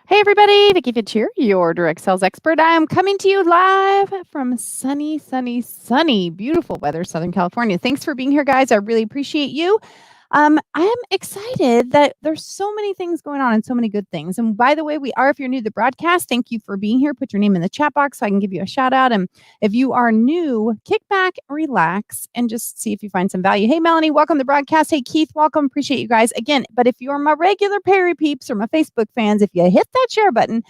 Hey everybody, Vicki Fitch here, your direct sales expert. I am coming to you live from sunny, beautiful weather, Southern California. Thanks for being here, guys. I really appreciate you. I am excited that there's so many things going on and so many good things. And by the way, if you're new to the broadcast, thank you for being here. Put your name in the chat box so I can give you a shout out. And if you are new, kick back, relax, and just see if you find some value. Hey, Melanie, welcome to the broadcast. Hey, Keith, welcome. Appreciate you guys again. But if you're my regular Perry peeps or my Facebook fans, if you hit that share button,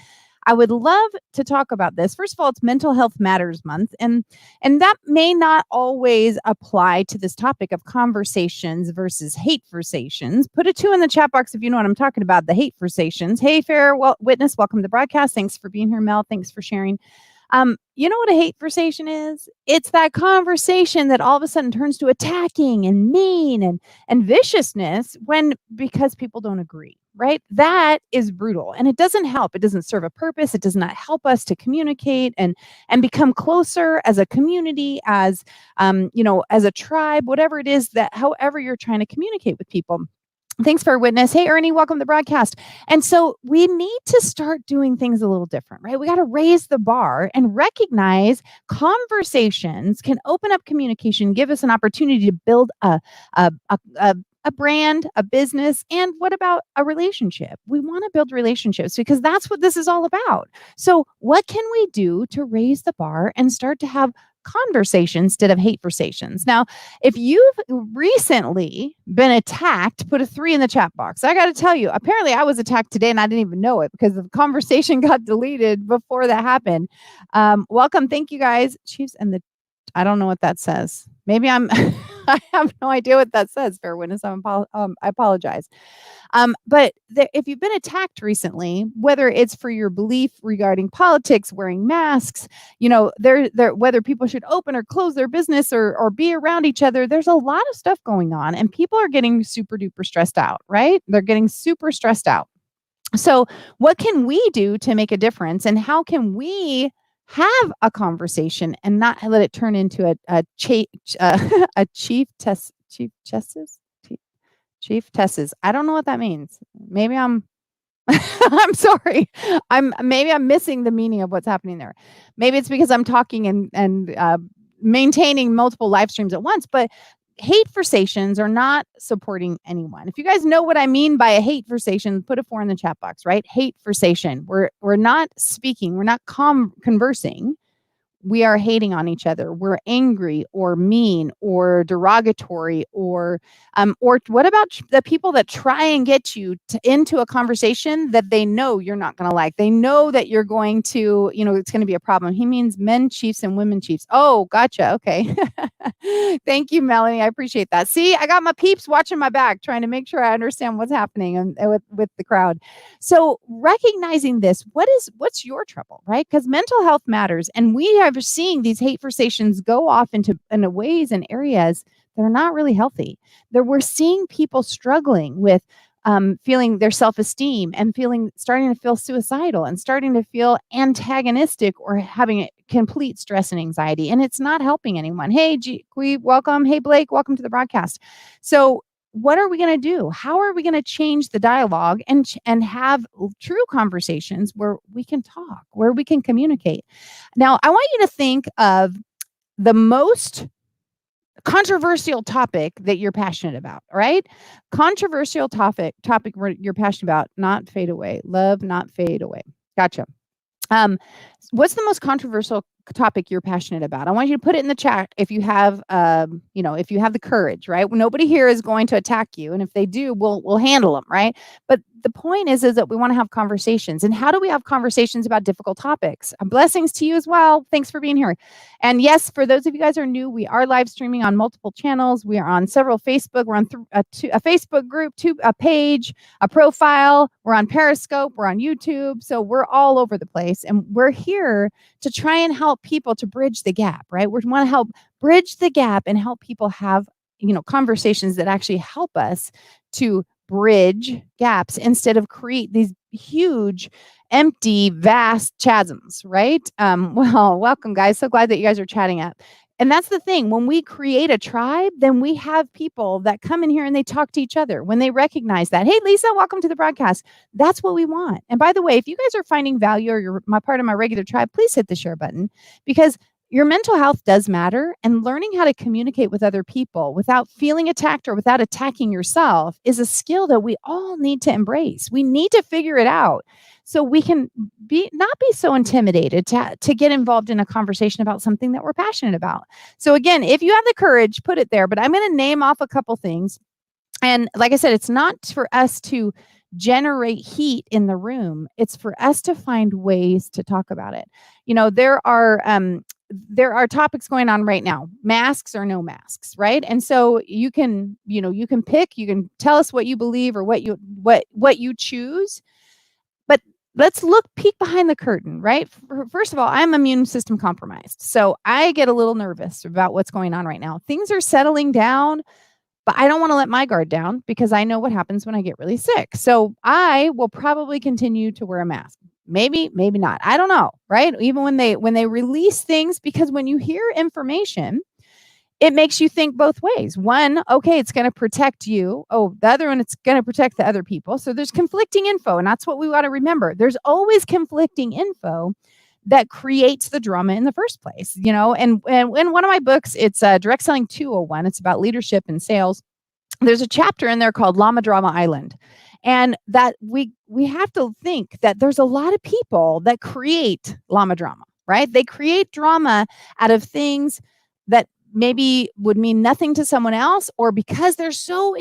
I would love to talk about this. First of all, it's Mental Health Matters Month, and that may not always apply to this topic of conversations versus hateversations. Put a 2 in the chat box if you know what I'm talking about, the hateversations. Hey, fair witness, welcome to the broadcast. Thanks for being here, Mel. Thanks for sharing. You know what a hateversation is? It's that conversation that all of a sudden turns to attacking and mean and viciousness because people don't agree, right? That is brutal and it doesn't help. It doesn't serve a purpose. It does not help us to communicate and become closer as a community, as as a tribe, whatever it is that however you're trying to communicate with people. Thanks for a witness. Hey, Ernie, welcome to the broadcast. And so we need to start doing things a little different, right? We got to raise the bar and recognize conversations can open up communication, give us an opportunity to build a brand, a business, and what about a relationship? We want to build relationships because that's what this is all about. So what can we do to raise the bar and start to have conversations instead of hateversations? Now, if you've recently been attacked, put a 3 in the chat box. I got to tell you, apparently I was attacked today and I didn't even know it because the conversation got deleted before that happened. Welcome. Thank you guys. Chiefs and the, I don't know what that says. Maybe I'm, I have no idea what that says, fair witness. I apologize. But if you've been attacked recently, whether it's for your belief regarding politics, wearing masks, whether people should open or close their business or be around each other, there's a lot of stuff going on and people are getting super duper stressed out, right? They're getting super stressed out. So what can we do to make a difference, and how can we have a conversation and not let it turn into a chief tesses? I don't know what that means. Maybe I'm I'm sorry. Maybe I'm missing the meaning of what's happening there. Maybe it's because I'm talking and maintaining multiple live streams at once, but hateversations are not supporting anyone. If you guys know what I mean by a hateversation, put a 4 in the chat box, right? Hateversation. We're not speaking, we're not conversing. We are hating on each other. We're angry or mean or derogatory or what about the people that try and get you into a conversation that they know you're not going to like? They know that you're going to, it's going to be a problem. He means men chiefs and women chiefs. Oh, gotcha. Okay. Thank you, Melanie. I appreciate that. See, I got my peeps watching my back, trying to make sure I understand what's happening with the crowd. So recognizing this, what's your trouble, right? Because mental health matters, and we are seeing these hateversations go off into ways and areas that are not really healthy. We're seeing people struggling with feeling their self-esteem and starting to feel suicidal and starting to feel antagonistic or having complete stress and anxiety, and it's not helping anyone. Hey, welcome. Hey, Blake, welcome to the broadcast. So what are we going to do? How are we going to change the dialogue and have true conversations where we can talk, where we can communicate? Now, I want you to think of the most controversial topic that you're passionate about, right? Controversial topic where you're passionate about, not fade away. Love, not fade away. Gotcha. What's the most controversial topic you're passionate about? I want you to put it in the chat if you have, if you have the courage, right? Nobody here is going to attack you, and if they do, we'll handle them, right? But the point is that we want to have conversations. And how do we have conversations about difficult topics? Blessings to you as well. Thanks for being here. And yes, for those of you guys who are new, we are live streaming on multiple channels. We are on several Facebook. We're on a Facebook group, a page, a profile. We're on Periscope. We're on YouTube. So we're all over the place. And we're here to try and help people to bridge the gap, right? We want to help bridge the gap and help people have, conversations that actually help us to bridge gaps instead of create these huge, empty, vast chasms, right? Well, welcome, guys. So glad that you guys are chatting up. And that's the thing. When we create a tribe, then we have people that come in here and they talk to each other. When they recognize that, hey, Lisa, welcome to the broadcast. That's what we want. And by the way, if you guys are finding value or you're my part of my regular tribe, please hit the share button, because your mental health does matter. And learning how to communicate with other people without feeling attacked or without attacking yourself is a skill that we all need to embrace. We need to figure it out so we can not be so intimidated to get involved in a conversation about something that we're passionate about. So again, if you have the courage, put it there. But I'm going to name off a couple things. And like I said, it's not for us to generate heat in the room. It's for us to find ways to talk about it. There are topics going on right now, masks or no masks, right? And so you can pick, you can tell us what you believe or what you choose. But let's peek behind the curtain, right? First of all, I'm immune system compromised. So I get a little nervous about what's going on right now. Things are settling down, but I don't want to let my guard down because I know what happens when I get really sick. So I will probably continue to wear a mask. Maybe not. I don't know, right? Even when they release things, because when you hear information, it makes you think both ways. One, okay, it's going to protect you. Oh, the other one, it's going to protect the other people. So there's conflicting info, and that's what we got to remember. There's always conflicting info that creates the drama in the first place, And in one of my books, it's Direct Selling 201. It's about leadership and sales. There's a chapter in there called Llama Drama Island. And that we have to think that there's a lot of people that create llama drama, right? They create drama out of things that maybe would mean nothing to someone else, or because they're so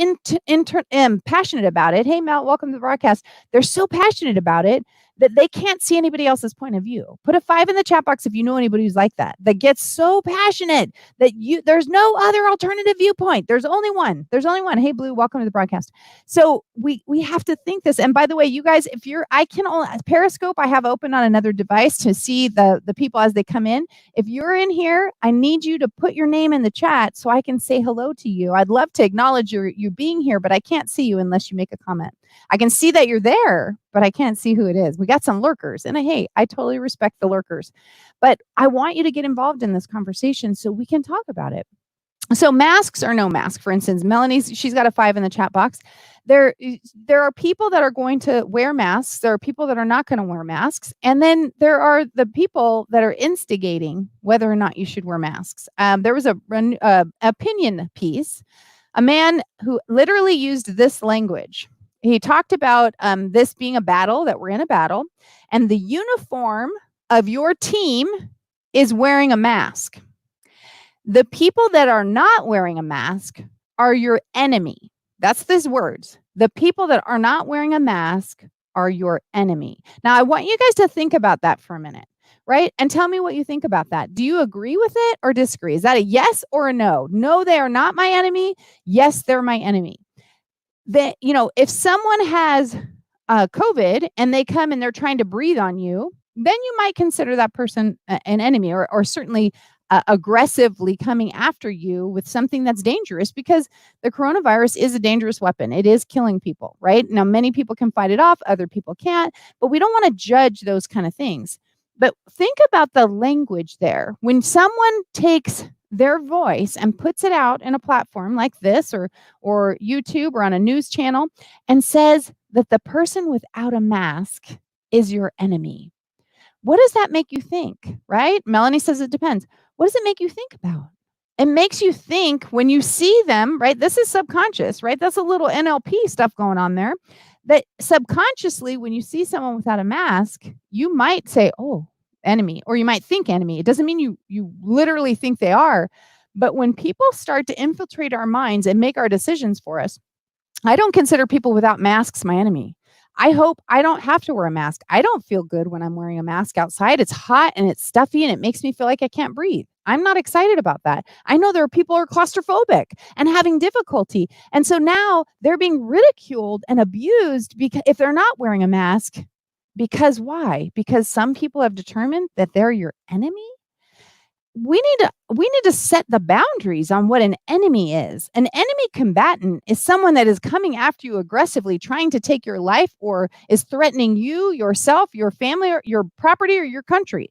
passionate about it. Hey, Mel, welcome to the broadcast. They're so passionate about it that they can't see anybody else's point of view. Put a 5 in the chat box if you know anybody who's like that gets so passionate that there's no other alternative viewpoint. There's only one. Hey, Blue, welcome to the broadcast. So we have to think this. And by the way, you guys, I can only Periscope, I have open on another device to see the people as they come in. If you're in here, I need you to put your name in the chat so I can say hello to you. I'd love to acknowledge you being here, but I can't see you unless you make a comment. I can see that you're there, but I can't see who it is. We got some lurkers, and I totally respect the lurkers, but I want you to get involved in this conversation so we can talk about it. So masks or no mask, for instance, she's got a 5 in the chat box. There are people that are going to wear masks. There are people that are not going to wear masks. And then there are the people that are instigating whether or not you should wear masks. There was an opinion piece, a man who literally used this language. He talked about this being a battle, that we're in a battle, and the uniform of your team is wearing a mask. The people that are not wearing a mask are your enemy. That's these words. The people that are not wearing a mask are your enemy. Now, I want you guys to think about that for a minute, right? And tell me what you think about that. Do you agree with it or disagree? Is that a yes or a no? No, they are not my enemy. Yes, they're my enemy. If someone has COVID and they come and they're trying to breathe on you, then you might consider that person an enemy, or certainly aggressively coming after you with something that's dangerous, because the coronavirus is a dangerous weapon. It is killing people, right? Now, many people can fight it off, other people can't, but we don't want to judge those kind of things. But think about the language there. When someone takes their voice and puts it out in a platform like this or YouTube or on a news channel and says that the person without a mask is your enemy, what does that make you think, right? Melanie says it depends. What does it make you think about? It makes you think when you see them, right? This is subconscious, right? That's a little NLP stuff going on there. That subconsciously, when you see someone without a mask, you might say, oh, enemy, or you might think enemy. It doesn't mean you literally think they are. But when people start to infiltrate our minds and make our decisions for us, I don't consider people without masks my enemy. I hope I don't have to wear a mask. I don't feel good when I'm wearing a mask outside. It's hot and it's stuffy and it makes me feel like I can't breathe. I'm not excited about that. I know there are people who are claustrophobic and having difficulty. And so now they're being ridiculed and abused because if they're not wearing a mask. Because why? Because some people have determined that they're your enemy. We need to set the boundaries on what an enemy is. An enemy combatant is someone that is coming after you aggressively, trying to take your life, or is threatening you, yourself, your family, or your property, or your country.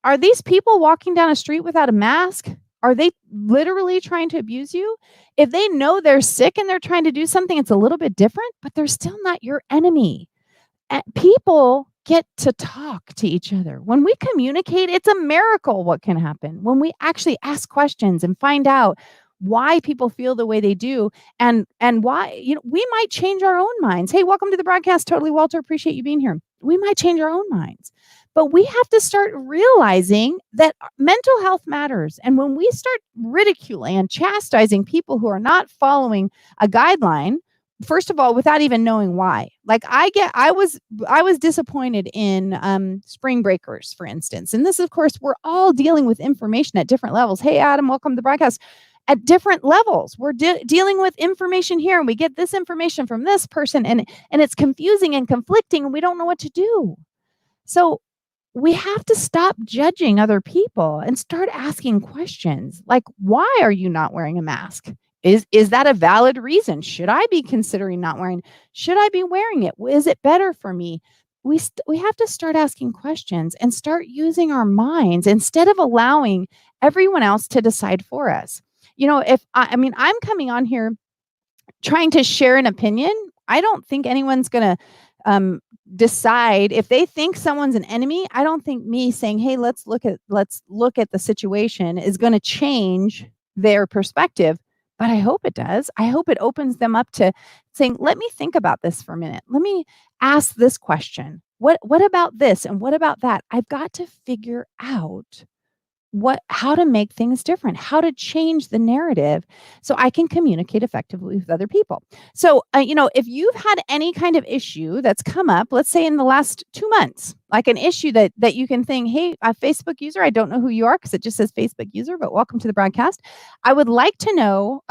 Are these people walking down a street without a mask? Are they literally trying to abuse you? If they know they're sick and they're trying to do something, it's a little bit different, but they're still not your enemy. People get to talk to each other. When we communicate, it's a miracle what can happen. When we actually ask questions and find out why people feel the way they do and why, we might change our own minds. Hey, welcome to the broadcast. Totally, Walter. Appreciate you being here. We might change our own minds. But we have to start realizing that mental health matters. And when we start ridiculing and chastising people who are not following a guideline, first of all, without even knowing why. Like I was disappointed in spring breakers, for instance. And this, of course, we're all dealing with information at different levels. Hey, Adam, welcome to the broadcast. At different levels, we're dealing with information here, and we get this information from this person, and it's confusing and conflicting, and we don't know what to do. So we have to stop judging other people and start asking questions like, why are you not wearing a mask? Is that a valid reason? Should I be considering not wearing? Should I be wearing it? Is it better for me? We have to start asking questions and start using our minds instead of allowing everyone else to decide for us. If I'm coming on here trying to share an opinion, I don't think anyone's going to decide if they think someone's an enemy. I don't think me saying, hey, let's look at the situation is going to change their perspective. But I hope it does. I hope it opens them up to saying, let me think about this for a minute. Let me ask this question. What about this? And what about that? I've got to figure out how to make things different, how to change the narrative so I can communicate effectively with other people. So, if you've had any kind of issue that's come up, let's say in the last 2 months, like an issue that you can think, hey, a Facebook user, I don't know who you are because it just says Facebook user, but welcome to the broadcast. I would like to know,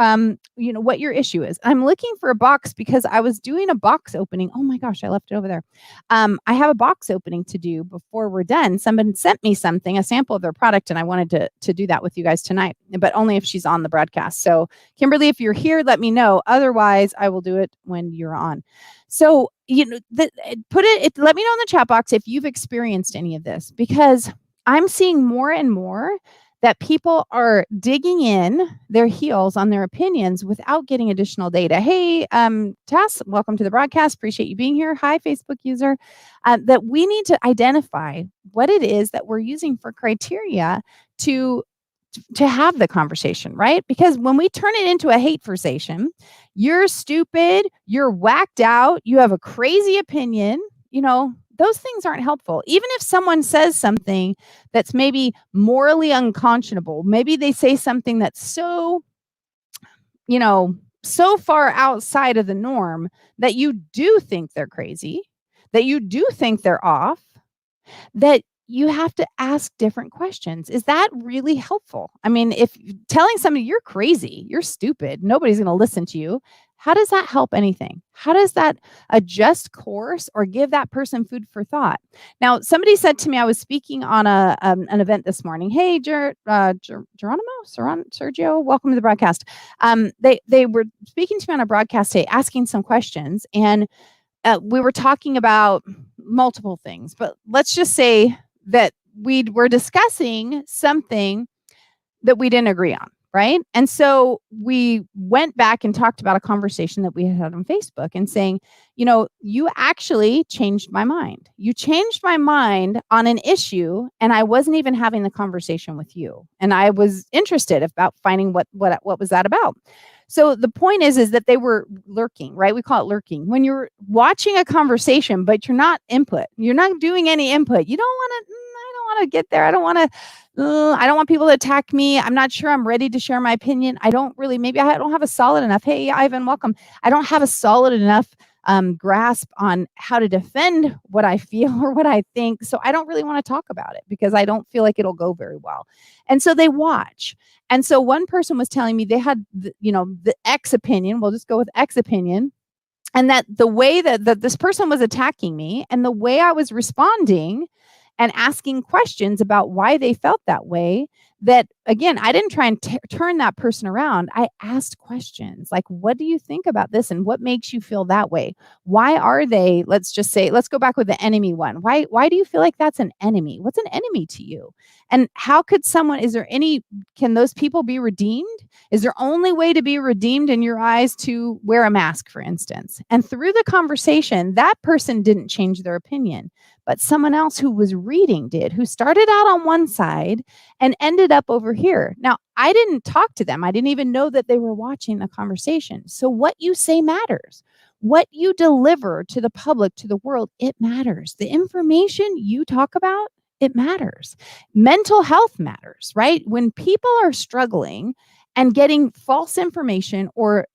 what your issue is. I'm looking for a box because I was doing a box opening. Oh my gosh, I left it over there. I have a box opening to do before we're done. Someone sent me something, a sample of their product, and I wanted to do that with you guys tonight, but only if she's on the broadcast. So Kimberly, if you're here, let me know. Otherwise, I will do it when you're on. So, let me know in the chat box if you've experienced any of this, because I'm seeing more and more that people are digging in their heels on their opinions without getting additional data. Hey, Tess, welcome to the broadcast. Appreciate you being here. Hi, Facebook user. That we need to identify what it is that we're using for criteria to have the conversation, right? Because when we turn it into a hateversation, you're stupid, you're whacked out, you have a crazy opinion, those things aren't helpful. Even if someone says something that's maybe morally unconscionable, maybe they say something that's so far outside of the norm that you do think they're crazy, that you do think they're off, that you have to ask different questions. Is that really helpful? I mean, if telling somebody you're crazy, you're stupid, nobody's going to listen to you, how does that help anything? How does that adjust course or give that person food for thought? Now, somebody said to me, I was speaking on an event this morning. Hey, Geronimo, Sergio, welcome to the broadcast. They were speaking to me on a broadcast today, asking some questions, and we were talking about multiple things, but let's just say that we were discussing something that we didn't agree on, right? And so we went back and talked about a conversation that we had on Facebook and saying, you actually changed my mind. You changed my mind on an issue, and I wasn't even having the conversation with you. And I was interested about finding what was that about. So the point is that they were lurking, right? We call it lurking. When you're watching a conversation, but you're not doing any input. You don't want to, I don't want to get there. I don't want people to attack me. I'm not sure I'm ready to share my opinion. Maybe I don't have a solid enough. Hey, Ivan, welcome. I don't have a solid enough grasp on how to defend what I feel or what I think. So I don't really want to talk about it because I don't feel like it'll go very well. And so they watch. And so one person was telling me they had, the X opinion. We'll just go with X opinion. And that the way that this person was attacking me and the way I was responding and asking questions about why they felt that way, that, again, I didn't try and turn that person around. I asked questions like, what do you think about this? And what makes you feel that way? Why are they, let's just say, let's go back with the enemy one. Why do you feel like that's an enemy? What's an enemy to you? And how could someone, can those people be redeemed? Is there only way to be redeemed in your eyes to wear a mask, for instance? And through the conversation, that person didn't change their opinion, but someone else who was reading did, who started out on one side and ended up over here. Now, I didn't talk to them. I didn't even know that they were watching the conversation. So what you say matters. What you deliver to the public, to the world, it matters. The information you talk about, it matters. Mental health matters, right? When people are struggling and getting false information or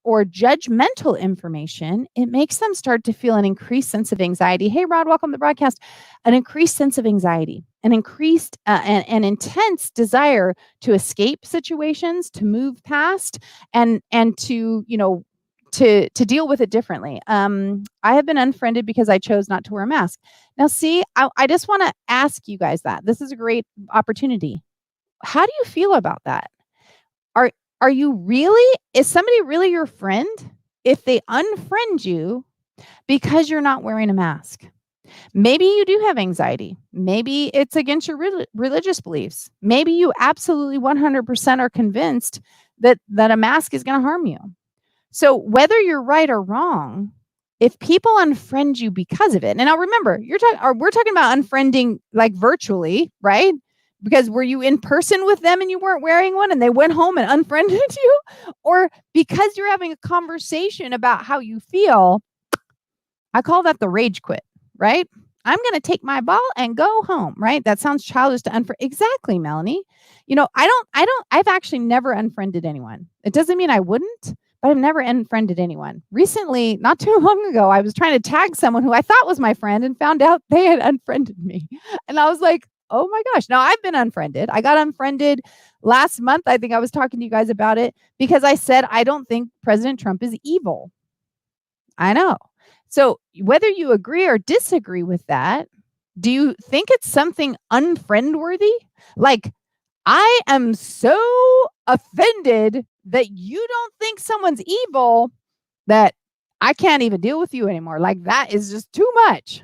judgmental information, it makes them start to feel an increased sense of anxiety. Hey, Rod, welcome to the broadcast. An increased sense of anxiety, an increased an intense desire to escape situations, to move past, and to, to deal with it differently. I have been unfriended because I chose not to wear a mask. Now, see, I just want to ask you guys that. This is a great opportunity. How do you feel about that? Are you really, is somebody really your friend if they unfriend you because you're not wearing a mask? Maybe you do have anxiety. Maybe it's against your religious beliefs. Maybe you absolutely 100% are convinced that a mask is going to harm you. So whether you're right or wrong, if people unfriend you because of it, and now remember, we're talking about unfriending like virtually, right? Because were you in person with them and you weren't wearing one and they went home and unfriended you? Or because you're having a conversation about how you feel, I call that the rage quit, right? I'm going to take my ball and go home, right? That sounds childish to unfriend. Exactly, Melanie. I've actually never unfriended anyone. It doesn't mean I wouldn't, but I've never unfriended anyone. Recently, not too long ago, I was trying to tag someone who I thought was my friend and found out they had unfriended me. And I was like, oh my gosh. Now I've been unfriended. I got unfriended last month. I think I was talking to you guys about it because I said, I don't think President Trump is evil. I know. So whether you agree or disagree with that, do you think it's something unfriend worthy? Like, I am so offended that you don't think someone's evil that I can't even deal with you anymore. Like, that is just too much.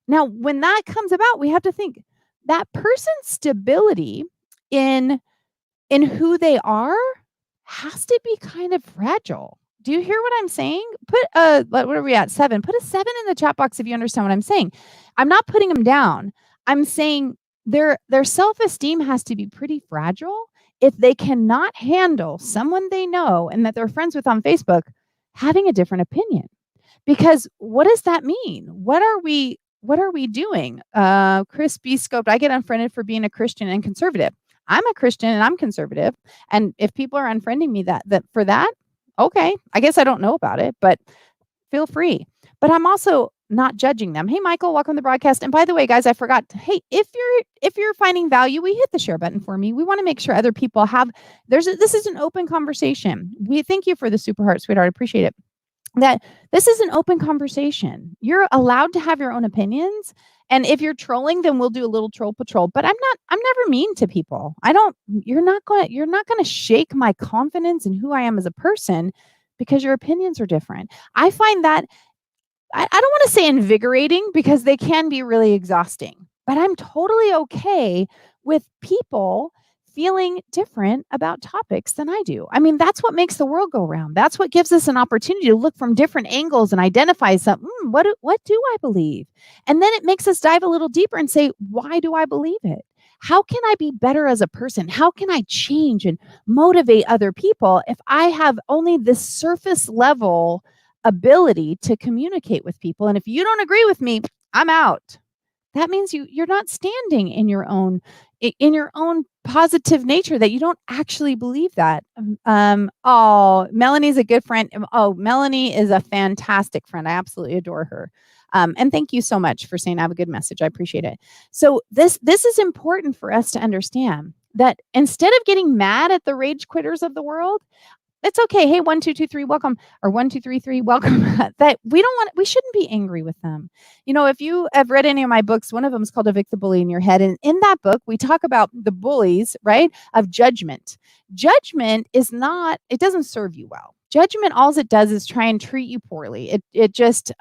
Now, when that comes about, we have to think that person's stability in who they are has to be kind of fragile. Do you hear what I'm saying? What are we at? 7. Put a 7 in the chat box if you understand what I'm saying. I'm not putting them down. I'm saying their self-esteem has to be pretty fragile if they cannot handle someone they know and that they're friends with on Facebook having a different opinion. Because what does that mean? What are we doing? Chris B. Scoped, I get unfriended for being a Christian and conservative. I'm a Christian and I'm conservative. And if people are unfriending me that for that, okay, I guess I don't know about it, but feel free. But I'm also not judging them. Hey, Michael, welcome to the broadcast. And by the way, guys, I forgot. Hey, if you're finding value, we hit the share button for me. We want to make sure other people have. This is an open conversation. We thank you for the super heart, sweetheart. I appreciate it. That this is an open conversation. You're allowed to have your own opinions. And if you're trolling, then we'll do a little troll patrol. But I'm never mean to people. You're not going to shake my confidence in who I am as a person because your opinions are different. I find that I don't want to say invigorating because they can be really exhausting, but I'm totally okay with people feeling different about topics than I do. I mean, that's what makes the world go round. That's what gives us an opportunity to look from different angles and identify something. What do I believe? And then it makes us dive a little deeper and say, why do I believe it? How can I be better as a person? How can I change and motivate other people if I have only this surface level ability to communicate with people? And if you don't agree with me, I'm out. That means you're not standing in your own positive nature, that you don't actually believe that. Oh, Melanie's a good friend. Oh, Melanie is a fantastic friend. I absolutely adore her. And thank you so much for saying I have a good message. I appreciate it. So this is important for us to understand, that instead of getting mad at the rage quitters of the world, It's okay. Hey, 1, 2, 2, 3, welcome, or 1, 2, 3, 3, welcome. That we shouldn't be angry with them. If you have read any of my books, one of them is called Evict the Bully in Your Head. And in that book, we talk about the bullies, right? Of judgment. Judgment it doesn't serve you well. Judgment, all it does is try and treat you poorly. It just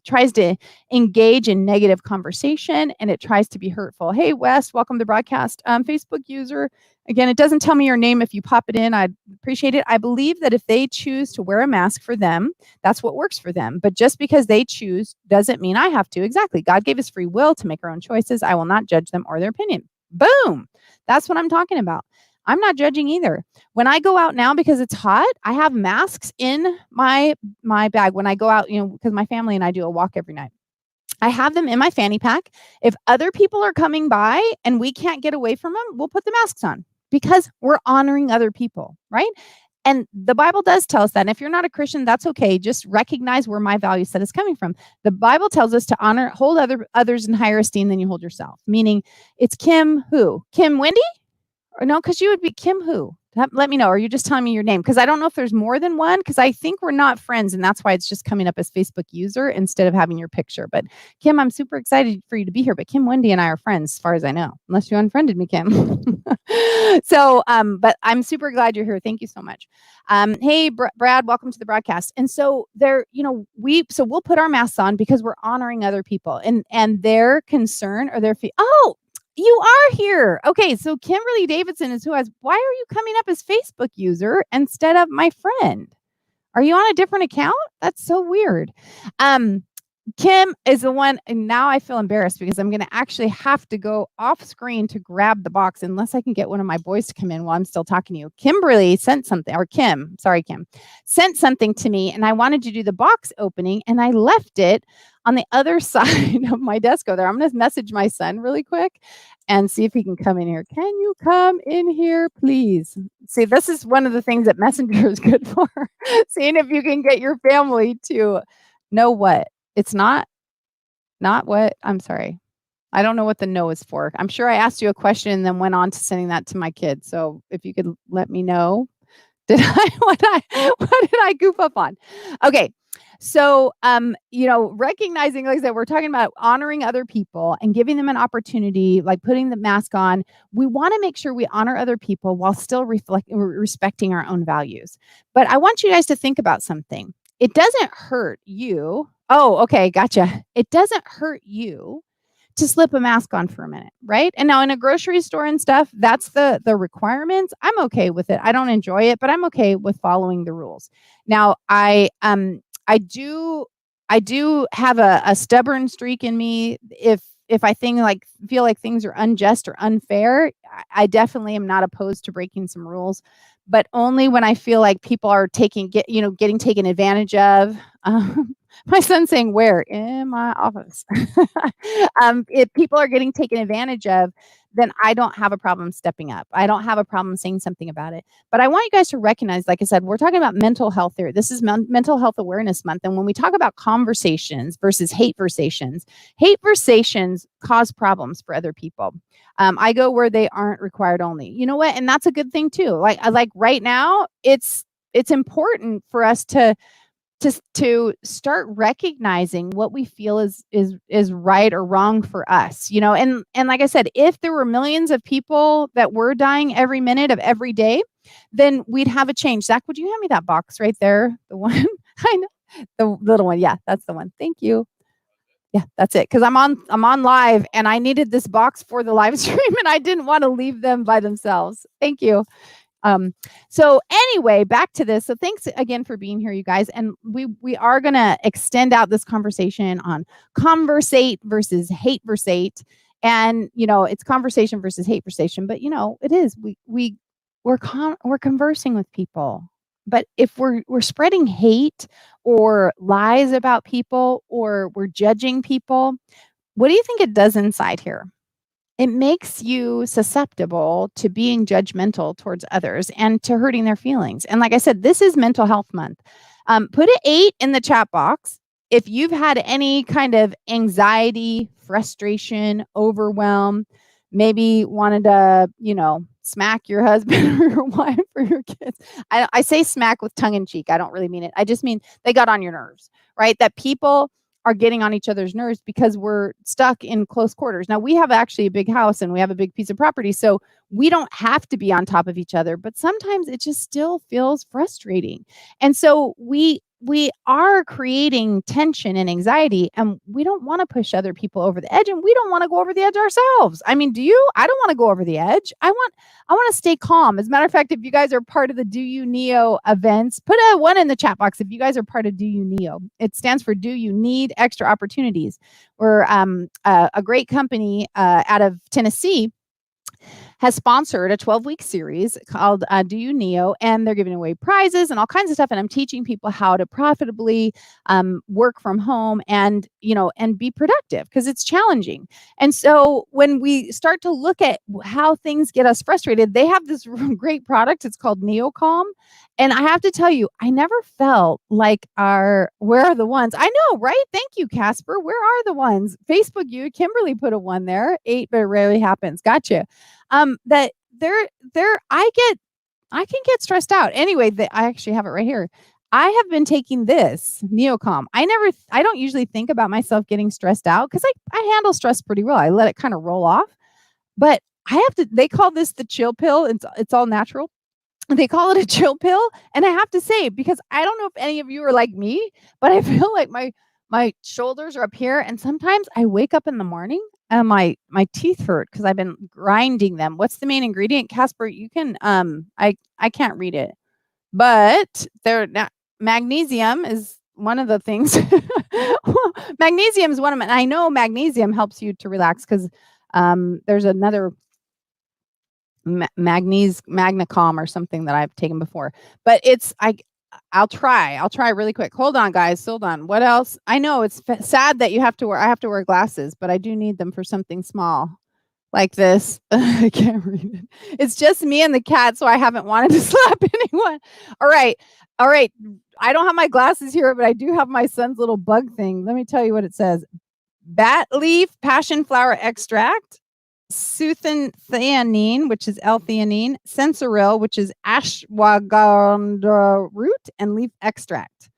tries to engage in negative conversation, and it tries to be hurtful. Hey, Wes, welcome to broadcast. Facebook user. Again, it doesn't tell me your name. If you pop it in, I'd appreciate it. I believe that if they choose to wear a mask for them, that's what works for them. But just because they choose doesn't mean I have to. Exactly. God gave us free will to make our own choices. I will not judge them or their opinion. Boom. That's what I'm talking about. I'm not judging either. When I go out now because it's hot, I have masks in my bag when I go out, because my family and I do a walk every night. I have them in my fanny pack. If other people are coming by and we can't get away from them, we'll put the masks on because we're honoring other people, right? And the Bible does tell us that. And if you're not a Christian, that's okay. Just recognize where my value set is coming from. The Bible tells us to hold others in higher esteem than you hold yourself. Meaning, it's Kim who? Kim Wendy? Or no, because you would be Kim who? Let me know. Or are you just telling me your name? Because I don't know if there's more than one, because I think we're not friends, and that's why it's just coming up as Facebook user instead of having your picture. But Kim, I'm super excited for you to be here. But Kim, Wendy, and I are friends, as far as I know, unless you unfriended me, Kim. So, but I'm super glad you're here. Thank you so much. Hey, Brad, welcome to the broadcast. And so we'll put our masks on because we're honoring other people and their concern or their you are here. Okay, so Kimberly Davidson is why are you coming up as Facebook user instead of my friend? Are you on a different account? That's so weird. Kim is the one, and now I feel embarrassed because I'm going to actually have to go off screen to grab the box unless I can get one of my boys to come in while I'm still talking to you. Kimberly sent something, or Kim, sorry, Kim, sent something to me, and I wanted to do the box opening, and I left it on the other side of my desk over there. I'm going to message my son really quick and see if he can come in here. Can you come in here, please? See, this is one of the things that Messenger is good for, seeing if you can get your family to know what. It's not what, I'm sorry. I don't know what the no is for. I'm sure I asked you a question and then went on to sending that to my kids. So if you could let me know, what did I goof up on? Okay. So, recognizing, like I said, we're talking about honoring other people and giving them an opportunity, like putting the mask on. We want to make sure we honor other people while still respecting our own values. But I want you guys to think about something. It doesn't hurt you. Oh, okay. Gotcha. It doesn't hurt you to slip a mask on for a minute, right? And now in a grocery store and stuff, that's the requirements. I'm okay with it. I don't enjoy it, but I'm okay with following the rules. Now, I do have a stubborn streak in me. If I feel like things are unjust or unfair, I definitely am not opposed to breaking some rules, but only when I feel like people are getting taken advantage of. My son's saying, where? In my office. If people are getting taken advantage of, then I don't have a problem stepping up. I don't have a problem saying something about it. But I want you guys to recognize, like I said, we're talking about mental health here. This is Mental Health Awareness Month. And when we talk about conversations versus hateversations cause problems for other people. I go where they aren't required only. You know what? And that's a good thing too. Like right now, it's important for us to start recognizing what we feel is right or wrong for us, and like I said, if there were millions of people that were dying every minute of every day, then we'd have a change. Zach, would you hand me that box right there? The one, I know, the little one. Yeah, that's the one. Thank you. Yeah, that's it. Because I'm on live and I needed this box for the live stream and I didn't want to leave them by themselves. Thank you. So anyway, back to this. So thanks again for being here, you guys. And we are going to extend out this conversation on conversate versus hateversate. And, it's conversation versus hateversation, but it is, we're conversing with people. But if we're spreading hate or lies about people, or we're judging people, what do you think it does inside here? It makes you susceptible to being judgmental towards others and to hurting their feelings. And like I said, this is Mental Health Month. Put an 8 in the chat box if you've had any kind of anxiety, frustration, overwhelm, maybe wanted to, smack your husband or your wife or your kids. I say smack with tongue in cheek. I don't really mean it. I just mean they got on your nerves, right? That people are getting on each other's nerves because we're stuck in close quarters. Now, we have actually a big house and we have a big piece of property, so we don't have to be on top of each other, but sometimes it just still feels frustrating. And so we are creating tension and anxiety, and we don't want to push other people over the edge, and we don't want to go over the edge ourselves. I mean, do you? I don't want to go over the edge. I want to stay calm. As a matter of fact, if you guys are part of the Do You Neo events, put a one in the chat box if you guys are part of Do You Neo. It stands for Do You Need Extra Opportunities. We're a great company out of Tennessee has sponsored a 12-week series called Do You Neo, and they're giving away prizes and all kinds of stuff. And I'm teaching people how to profitably work from home and, and be productive because it's challenging. And so when we start to look at how things get us frustrated, they have this great product. It's called NeoCalm. And I have to tell you, I never felt like where are the ones? I know, right? Thank you, Casper. Where are the ones? Facebook, you, Kimberly put a one there. 8, but it rarely happens. Gotcha. That I can get stressed out. Anyway, I actually have it right here. I have been taking this NeoCalm. I don't usually think about myself getting stressed out because I handle stress pretty well. I let it kind of roll off. But they call this the chill pill. It's all natural. They call it a chill pill. And I have to say, because I don't know if any of you are like me, but I feel like my shoulders are up here. And sometimes I wake up in the morning and my teeth hurt because I've been grinding them. What's the main ingredient? Casper, you can, I can't read it, but magnesium is one of the things. Magnesium is one of them. And I know magnesium helps you to relax because there's another Magnacom or something that I've taken before, but I'll try really quick. Hold on, guys. Hold on. What else? I know it's sad that I have to wear glasses, but I do need them for something small like this. I can't read it. It's just me and the cat, so I haven't wanted to slap anyone. All right. I don't have my glasses here, but I do have my son's little bug thing. Let me tell you what it says. Bat leaf passion flower extract, suthentheanine, which is L-theanine, sensoril, which is ashwagandha root and leaf extract,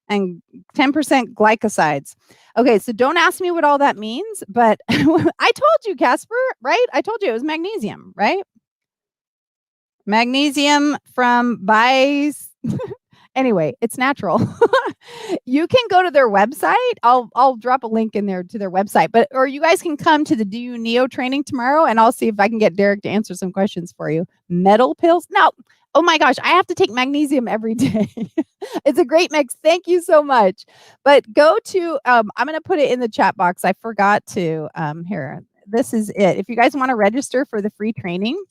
and 10% glycosides. Okay, so don't ask me what all that means, but I told you, Casper, right? I told you it was magnesium, right? Magnesium from Anyway, it's natural. You can go to their website. I'll drop a link in there to their website, or you guys can come to the Do You Neo training tomorrow, and I'll see if I can get Derek to answer some questions for you. Metal pills? No. Oh my gosh, I have to take magnesium every day. It's a great mix. Thank you so much. But go to, I'm going to put it in the chat box. I forgot to, here, this is it. If you guys want to register for the free training,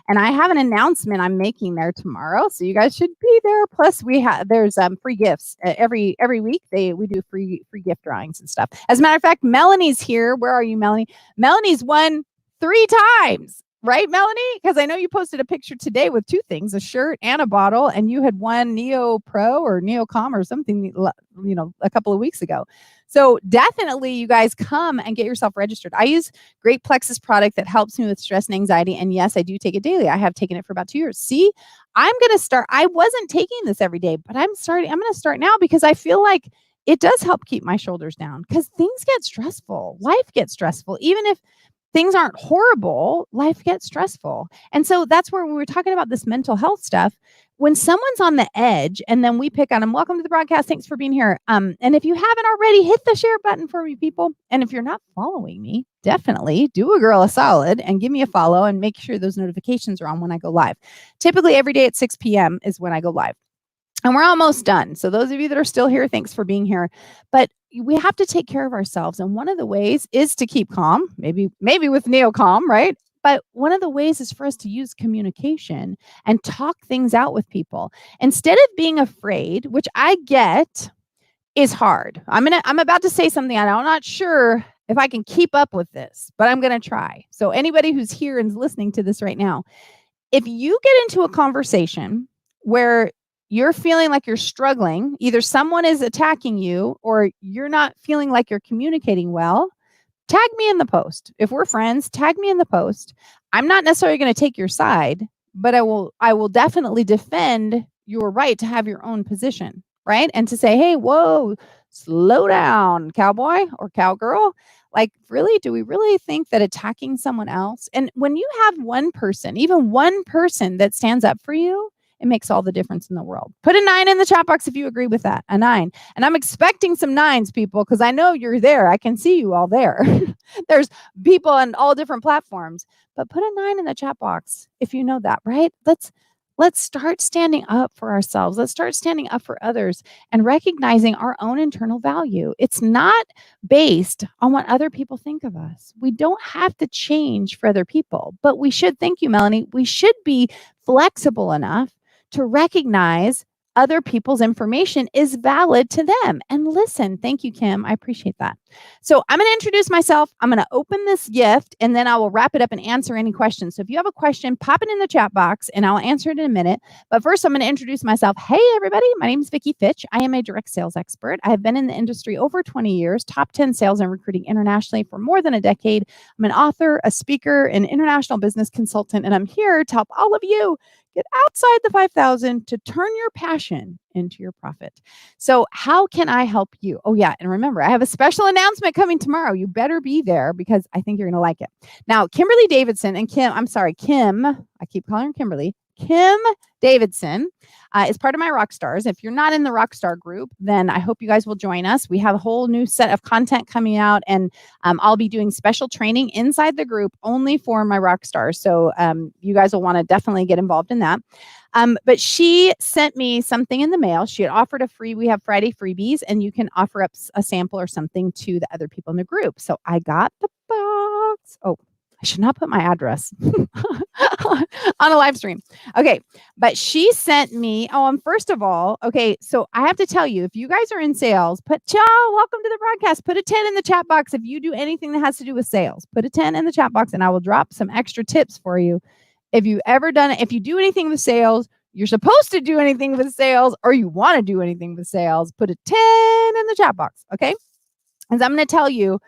and I have an announcement I'm making there tomorrow, so you guys should be there. Plus, there's free gifts every week. We do free gift drawings and stuff. As a matter of fact, Melanie's here. Where are you, Melanie? Melanie's won 3 times, right, Melanie? Because I know you posted a picture today with 2 things: a shirt and a bottle, and you had won Neo Pro or NeoCalm or something, a couple of weeks ago. So definitely, you guys come and get yourself registered. I use Great Plexus product that helps me with stress and anxiety. And yes, I do take it daily. I have taken it for about 2 years. See, I'm going to start. I wasn't taking this every day, but I'm going to start now because I feel like it does help keep my shoulders down because things get stressful. Life gets stressful. Even if things aren't horrible, life gets stressful. And so that's where we were talking about this mental health stuff. When someone's on the edge and then we pick on them, welcome to the broadcast. Thanks for being here. And if you haven't already, hit the share button for me, people. And if you're not following me, definitely do a girl a solid and give me a follow and make sure those notifications are on when I go live. Typically every day at 6 p.m. is when I go live. And we're almost done. So those of you that are still here, thanks for being here. But we have to take care of ourselves. And one of the ways is to keep calm, maybe with NeoCalm, right? But one of the ways is for us to use communication and talk things out with people. Instead of being afraid, which I get is hard. I'm about to say something and I'm not sure if I can keep up with this, but I'm going to try. So anybody who's here and is listening to this right now, if you get into a conversation where you're feeling like you're struggling, either someone is attacking you or you're not feeling like you're communicating well, tag me in the post. If we're friends, tag me in the post. I'm not necessarily going to take your side, but I will definitely defend your right to have your own position, right? And to say, "Hey, whoa, slow down, cowboy or cowgirl." Like, really, do we really think that attacking someone else, and when you have one person, even one person that stands up for you, it makes all the difference in the world. Put a 9 in the chat box if you agree with that. A 9. And I'm expecting some 9s, people, because I know you're there. I can see you all there. There's people on all different platforms. But put a 9 in the chat box if you know that, right? Let's start standing up for ourselves. Let's start standing up for others and recognizing our own internal value. It's not based on what other people think of us. We don't have to change for other people, but we should, thank you, Melanie, we should be flexible enough to recognize other people's information is valid to them. And listen, thank you, Kim. I appreciate that. So I'm going to introduce myself. I'm going to open this gift, and then I will wrap it up and answer any questions. So if you have a question, pop it in the chat box, and I'll answer it in a minute. But first, I'm going to introduce myself. Hey, everybody. My name is Vicki Fitch. I am a direct sales expert. I have been in the industry over 20 years, top 10 sales and recruiting internationally for more than a decade. I'm an author, a speaker, an international business consultant, and I'm here to help all of you get outside the 5,000 to turn your passion into your profit. So how can I help you? Oh yeah, and remember, I have a special announcement coming tomorrow. You better be there because I think you're going to like it. Now, Kimberly Davidson and Kim, I keep calling her Kimberly. Kim Davidson is part of my rock stars. If you're not in the rock star group, then I hope you guys will join us. We have a whole new set of content coming out, and I'll be doing special training inside the group only for my rock stars. So you guys will want to definitely get involved in that. But she sent me something in the mail. She had offered we have Friday freebies, and you can offer up a sample or something to the other people in the group. So I got the box. Oh, I should not put my address on a live stream. Okay. But she sent me, first of all, okay. So I have to tell you, if you guys are in sales, welcome to the broadcast. Put a 10 in the chat box. If you do anything that has to do with sales, put a 10 in the chat box, and I will drop some extra tips for you. If you've ever done it, if you do anything with sales, you're supposed to do anything with sales, or you want to do anything with sales, put a 10 in the chat box. Okay. And I'm going to tell you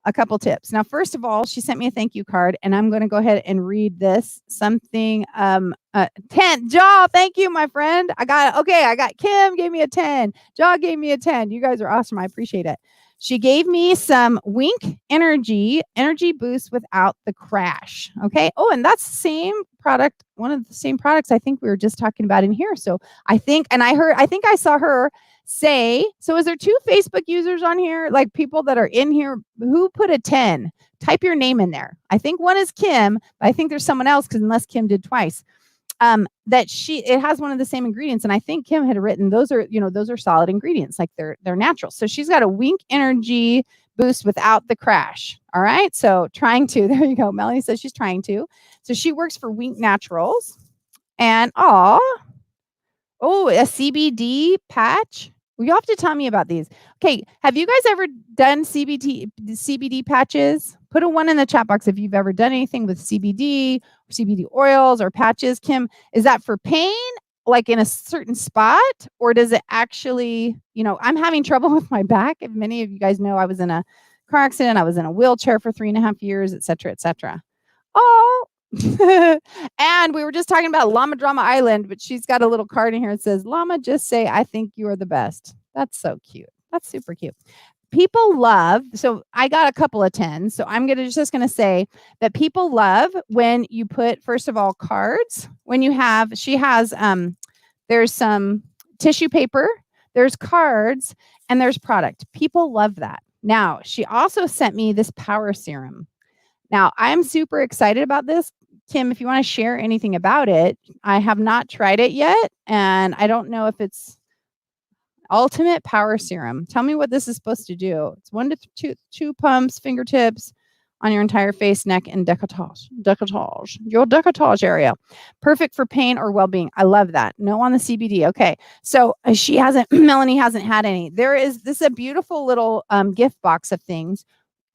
a couple tips. Now, first of all, she sent me a thank you card, and I'm going to go ahead and read this. 10. Jaw, thank you, my friend. I got Kim gave me a 10. Jaw gave me a 10. You guys are awesome. I appreciate it. She gave me some Wink energy boost without the crash. Okay. Oh, and that's the same product, one of the same products I think we were just talking about in here. So I think I saw her say, so is there 2 Facebook users on here? Like people that are in here who put a 10? Type your name in there. I think one is Kim, but I think there's someone else, because unless Kim did twice. It has one of the same ingredients, and I think Kim had written those are solid ingredients, like they're natural. So she's got a Wink energy boost without the crash. All right, so there you go. Melanie says she's trying to. So she works for Wink Naturals, and a CBD patch. Well, you have to tell me about these. Okay, have you guys ever done CBD patches? Put a 1 in the chat box if you've ever done anything with CBD or CBD oils or patches. Kim, is that for pain, like in a certain spot, or does it actually, I'm having trouble with my back. If many of you guys know, I was in a car accident. I was in a wheelchair for 3.5 years, et cetera, et cetera. Oh, and we were just talking about Llama Drama Island, but she's got a little card in here that says, Llama, just say, I think you are the best. That's so cute. That's super cute. People love, so I got a couple of 10s. So I'm just going to say that people love when you put, first of all, cards. She has, there's some tissue paper, there's cards, and there's product. People love that. Now, she also sent me this power serum. Now, I'm super excited about this. Kim, if you want to share anything about it, I have not tried it yet, and I don't know if it's Ultimate Power Serum. Tell me what this is supposed to do. It's 1 to 2 pumps, fingertips on your entire face, neck, and your decolletage area. Perfect for pain or well-being. I love that. No on the CBD. Okay. So Melanie hasn't had any. This is a beautiful little gift box of things.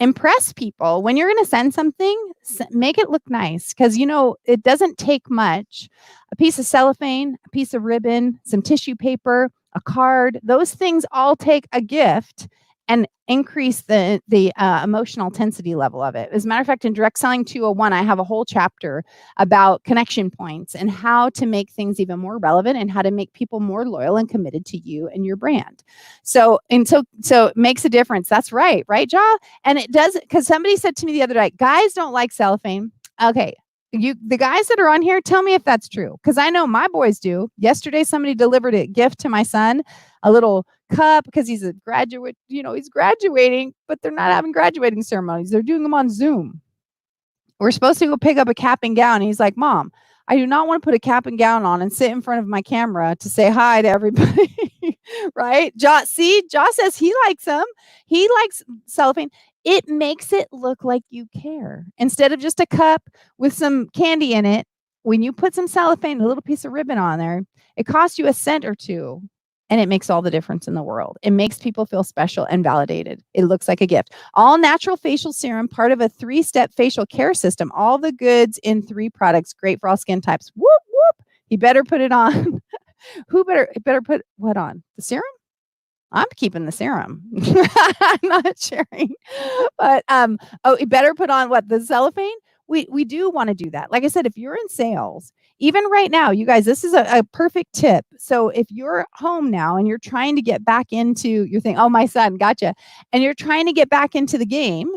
Impress people. When you're going to send something, make it look nice, because it doesn't take much. A piece of cellophane, a piece of ribbon, some tissue paper, a card, those things all take a gift and increase the emotional intensity level of it. As a matter of fact, in Direct Selling 201, I have a whole chapter about connection points and how to make things even more relevant and how to make people more loyal and committed to you and your brand. So it makes a difference. That's right, Ja? And it does, because somebody said to me the other day, guys don't like cellophane. Okay, the guys that are on here, tell me if that's true, because I know my boys do. Yesterday, somebody delivered a gift to my son, a little cup, because he's a graduate, he's graduating, but they're not having graduating ceremonies. They're doing them on Zoom. We're supposed to go pick up a cap and gown. And he's like, Mom, I do not want to put a cap and gown on and sit in front of my camera to say hi to everybody. Right? Josh says he likes them. He likes cellophane. It makes it look like you care. Instead of just a cup with some candy in it, when you put some cellophane, a little piece of ribbon on there, it costs you a cent or two. And it makes all the difference in the world. It makes people feel special and validated. It looks like a gift. All natural facial serum, part of a 3-step facial care system. All the goods in 3 products, great for all skin types. Whoop, whoop. You better put it on. Who better put what on? The serum? I'm keeping the serum. I'm not sharing. But you better put on what? The cellophane? We do want to do that. Like I said, if you're in sales, even right now, you guys, this is a perfect tip. So if you're home now and you're trying to get back into your thing, oh, my son, gotcha. And you're trying to get back into the game,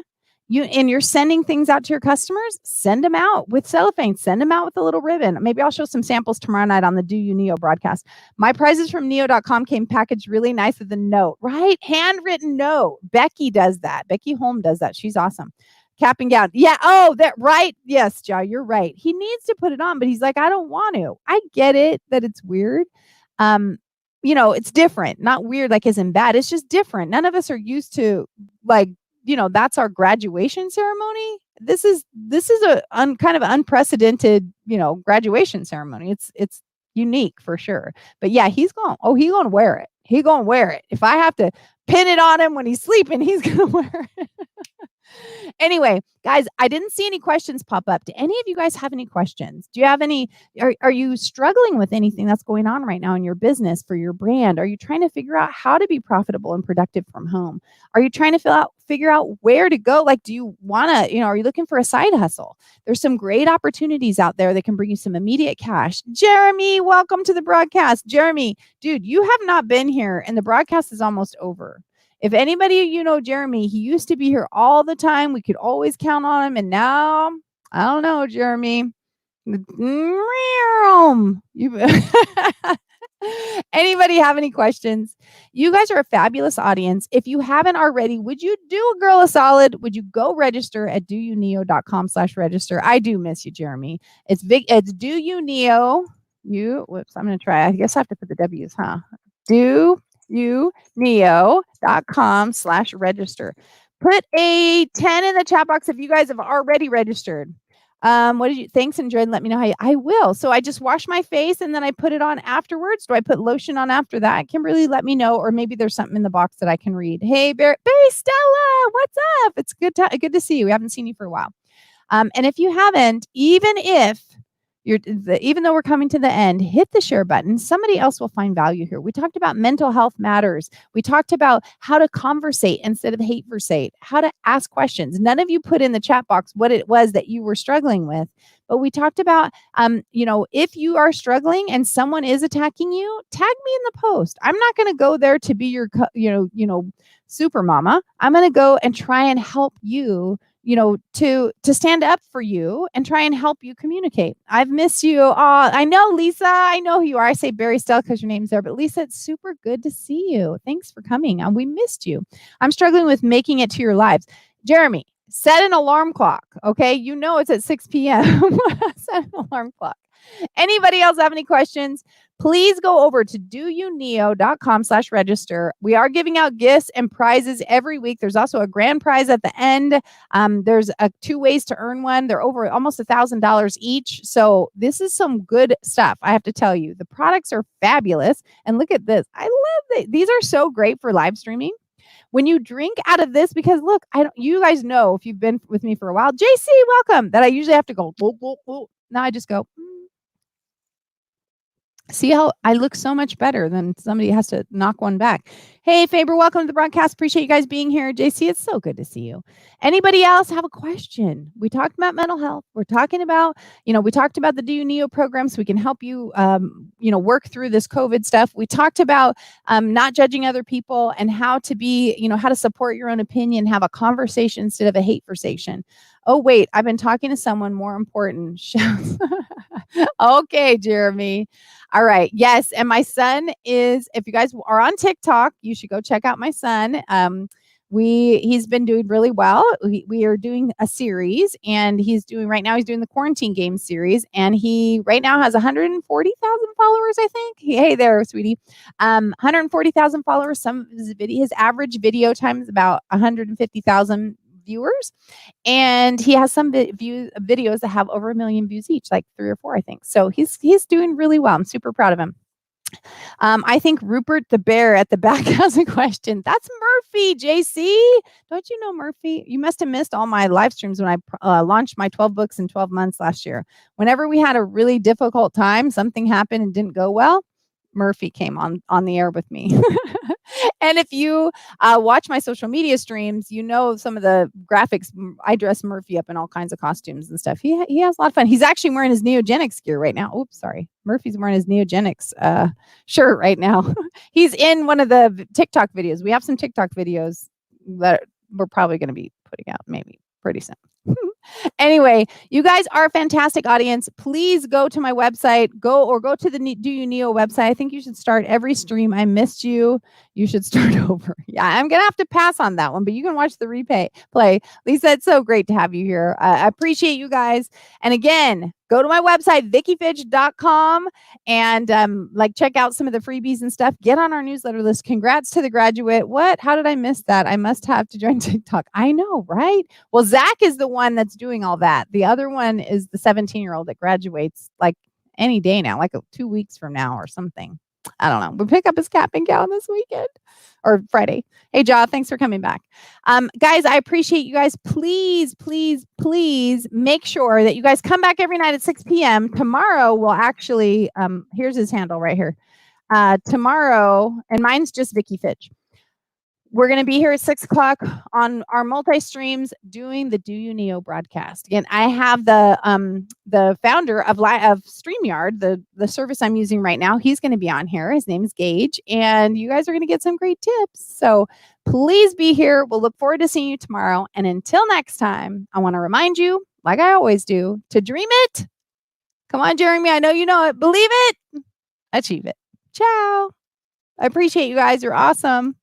you're sending things out to your customers, send them out with cellophane, send them out with a little ribbon. Maybe I'll show some samples tomorrow night on the Do You Neo broadcast. My prizes from neo.com came packaged really nice with a note, right? Handwritten note. Becky does that. Becky Holm does that. She's awesome. Cap and gown. Yeah. Oh, that right. Yes, Joe, you're right. He needs to put it on, but he's like, I don't want to. I get it that it's weird. It's different, not weird, like as in bad. It's just different. None of us are used to like, that's our graduation ceremony. This is a kind of unprecedented, graduation ceremony. It's unique for sure. But yeah, he's going to wear it. He's going to wear it. If I have to pin it on him when he's sleeping, he's going to wear it. Anyway, guys, I didn't see any questions pop up. Do any of you guys have any questions? Do you have any? Are you struggling with anything that's going on right now in your business for your brand? Are you trying to figure out how to be profitable and productive from home? Are you trying to figure out where to go? Like, do you want to, are you looking for a side hustle? There's some great opportunities out there that can bring you some immediate cash. Jeremy, welcome to the broadcast. Jeremy, dude, you have not been here and the broadcast is almost over. If anybody, Jeremy, he used to be here all the time. We could always count on him. And now, I don't know, Jeremy. Anybody have any questions? You guys are a fabulous audience. If you haven't already, would you do a girl a solid? Would you go register at doyouneo.com/register? I do miss you, Jeremy. It's big. It's do you neo. Whoops, I'm going to try. I guess I have to put the W's, huh? Do you neo.com/register. Put a 10 in the chat box if you guys have already registered. What did you? Thanks, enjoy, and let me know how you. I will. So I just wash my face and then I put it on afterwards. Do I put lotion on after that? Kimberly, let me know, or maybe there's something in the box that I can read. Hey, Barry Stella, what's up? It's good to see you. We haven't seen you for a while. And if you haven't, even though we're coming to the end, hit the share button. Somebody else will find value here. We talked about mental health matters. We talked about how to conversate instead of hate-versate, how to ask questions. None of you put in the chat box what it was that you were struggling with, but we talked about, if you are struggling and someone is attacking you, tag me in the post. I'm not going to go there to be your, super mama. I'm going to go and try and help you, to stand up for you and try and help you communicate. I've missed you. I know, Lisa. I know who you are. I say Barry Stell because your name's there, but Lisa, it's super good to see you. Thanks for coming. We missed you. I'm struggling with making it to your lives. Jeremy, set an alarm clock. Okay. It's at 6 p.m. Set an alarm clock. Anybody else have any questions? Please go over to doyouneo.com/register. We are giving out gifts and prizes every week. There's also a grand prize at the end. There's 2 ways to earn one. They're over almost $1,000 each. So this is some good stuff. I have to tell you, the products are fabulous. And look at this. I love it. These are so great for live streaming. When you drink out of this, because look, you guys know if you've been with me for a while, JC, welcome, that I usually have to go. Now I just go. See how I look so much better than somebody has to knock one back. Hey, Faber, welcome to the broadcast. Appreciate you guys being here. JC, it's so good to see you. Anybody else have a question? We talked about mental health. We're talking about, we talked about the Do You Neo program so we can help you, work through this COVID stuff. We talked about not judging other people and how to be, how to support your own opinion, have a conversation instead of a hate-versation. Oh, wait, I've been talking to someone more important. Okay, Jeremy. All right. Yes. And my son is, if you guys are on TikTok, you should go check out my son. He's been doing really well. We are doing a series and he's doing the quarantine game series. And he right now has 140,000 followers, I think. Hey there, sweetie. 140,000 followers. His average video time is about 150,000 viewers. And he has some videos that have over 1 million views each, like 3 or 4, I think. So he's doing really well. I'm super proud of him. I think Rupert the Bear at the back has a question. That's Murphy, JC. Don't you know Murphy? You must have missed all my live streams when I launched my 12 books in 12 months last year. Whenever we had a really difficult time, something happened and didn't go well, Murphy came on the air with me. And if you watch my social media streams, you know some of the graphics. I dress Murphy up in all kinds of costumes and stuff. He has a lot of fun. He's actually wearing his Neogenics gear right now. Oops, sorry. Murphy's wearing his Neogenics shirt right now. He's in one of the TikTok videos. We have some TikTok videos that we're probably going to be putting out maybe pretty soon. Anyway, you guys are a fantastic audience. Please go to my website, go to the Do You Neo website. I think you should start every stream. I missed you. You should start over. Yeah, I'm going to have to pass on that one, but you can watch the replay. Lisa, it's so great to have you here. I appreciate you guys. And again, go to my website, VickiFitch.com, and check out some of the freebies and stuff. Get on our newsletter list. Congrats to the graduate. What? How did I miss that? I must have to join TikTok. I know, right? Well, Zach is the one that's doing all that. The other one is the 17-year-old that graduates like any day now, like 2 weeks from now or something. I don't know. We'll pick up his cap and gown this weekend or Friday. Hey, Ja, thanks for coming back. Guys, I appreciate you guys. Please, please, please make sure that you guys come back every night at 6 p.m. Tomorrow we'll actually, here's his handle right here. Tomorrow, and mine's just Vicki Fitch. We're going to be here at 6 o'clock on our multi-streams doing the Do You Neo broadcast. Again, I have the founder of StreamYard, the service I'm using right now. He's going to be on here. His name is Gage, and you guys are going to get some great tips. So please be here. We'll look forward to seeing you tomorrow. And until next time, I want to remind you, like I always do, to dream it. Come on, Jeremy. I know you know it. Believe it. Achieve it. Ciao. I appreciate you guys. You're awesome.